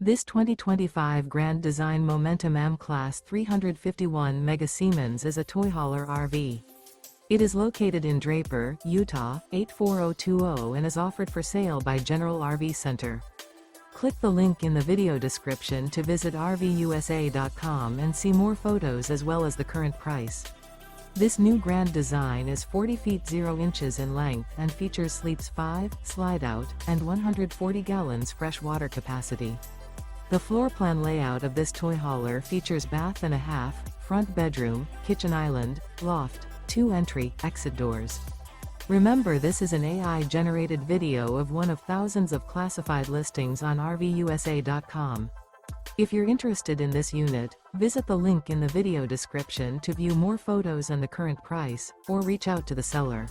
This 2025 Grand Design Momentum M Class 351 Mega Siemens is a toy hauler RV. It is located in Draper, Utah, 84020 and is offered for sale by General RV Center. Click the link in the video description to visit RVUSA.com and see more photos as well as the current price. This new grand design is 40 feet 0 inches in length and features sleeps 5, slide-out, and 140 gallons fresh water capacity. The floor plan layout of this toy hauler features bath and a half, front bedroom, kitchen island, loft, 2 entry/exit doors. Remember, this is an AI-generated video of one of thousands of classified listings on RVUSA.com. If you're interested in this unit, visit the link in the video description to view more photos and the current price, or reach out to the seller.